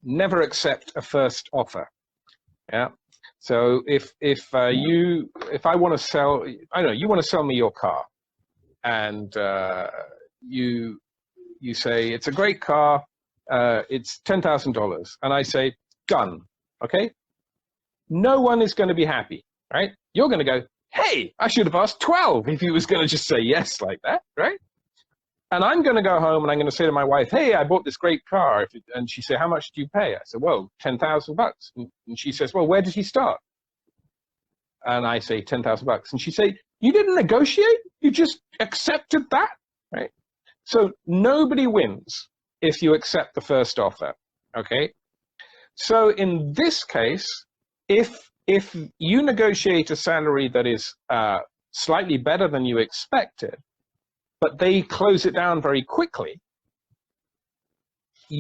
never accept a first offer. Yeah. So if I want to sell, I don't know, you want to sell me your car, and you say it's a great car, it's $10,000, and I say done. Okay. No one is going to be happy, right? You're going to go, hey, I should have asked 12 if he was going to just say yes like that, right? And I'm going to go home and I'm going to say to my wife, hey, I bought this great car. And she said, how much do you pay? I said, well, $10,000. And she says, well, where did he start? And I say, $10,000. And she said, you didn't negotiate? You just accepted that, right? So nobody wins if you accept the first offer, okay? So in this case, if you negotiate a salary that is slightly better than you expected, but they close it down very quickly,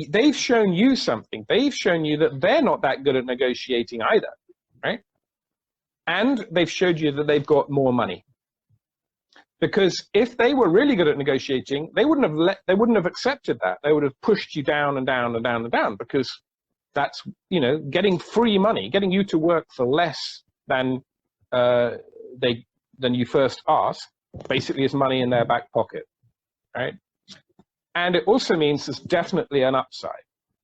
they've shown you something. They've shown you that they're not that good at negotiating either, right? And they've showed you that they've got more money. Because if they were really good at negotiating, they wouldn't have accepted that. They would have pushed you down and down and down and down, because that's, you know, getting free money, getting you to work for less than you first asked, basically is money in their back pocket, right? And it also means there's definitely an upside.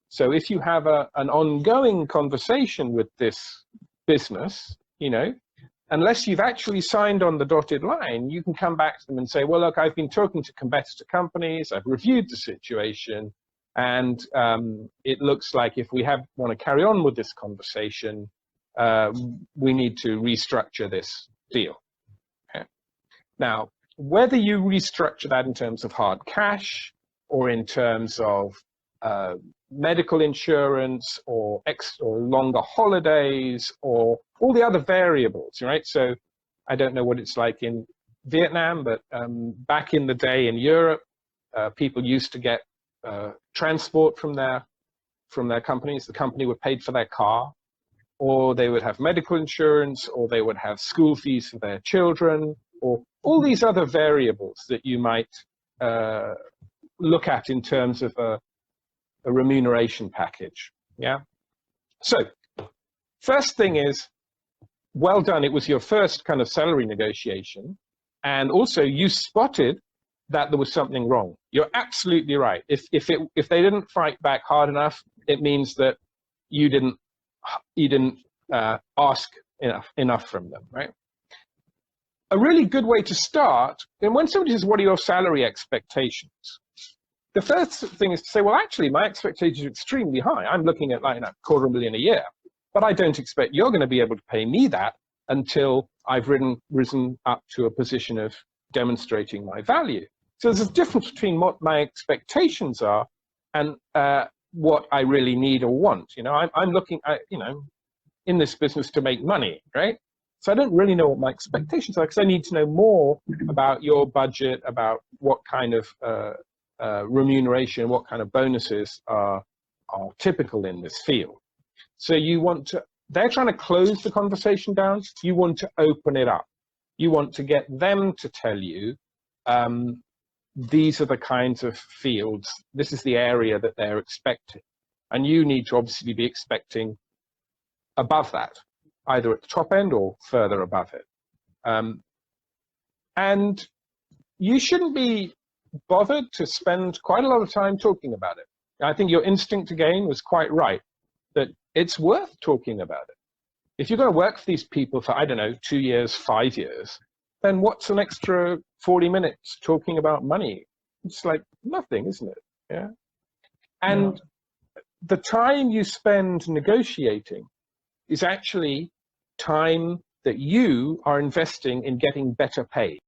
So if you have an ongoing conversation with this business, you know, unless you've actually signed on the dotted line, you can come back to them and say, well, look, I've been talking to competitor companies, I've reviewed the situation, and it looks like if we want to carry on with this conversation, we need to restructure this deal. Okay? Now, whether you restructure that in terms of hard cash or in terms of medical insurance or longer holidays or all the other variables, right? So I don't know what it's like in Vietnam, but back in the day in Europe, people used to get transport from their companies. The company would pay for their car, or they would have medical insurance, or they would have school fees for their children, or all these other variables that you might look at in terms of a remuneration package. Yeah. So first thing is, well done. It was your first kind of salary negotiation, and also you spotted that there was something wrong. You're absolutely right. If they didn't fight back hard enough, it means that you didn't ask enough from them, right? A really good way to start, and when somebody says, what are your salary expectations? The first thing is to say, well, actually, my expectations are extremely high. I'm looking at like $250,000 a year, but I don't expect you're going to be able to pay me that until I've risen up to a position of demonstrating my value. So there's a difference between what my expectations are and what I really need or want. You know, I'm looking at, you know, in this business to make money, right? So I don't really know what my expectations are, because I need to know more about your budget, about what kind of remuneration, what kind of bonuses are typical in this field. So you want to, they're trying to close the conversation down. You want to open it up. You want to get them to tell you, these are the kinds of fields, this is the area that they're expecting. And you need to obviously be expecting above that, either at the top end or further above it. And you shouldn't be bothered to spend quite a lot of time talking about it. I think your instinct again was quite right, that it's worth talking about it. If you're going to work for these people for, I don't know, 2 years, 5 years, then what's an extra 40 minutes talking about money? It's like nothing, isn't it? Yeah. And the time you spend negotiating is actually time that you are investing in getting better paid.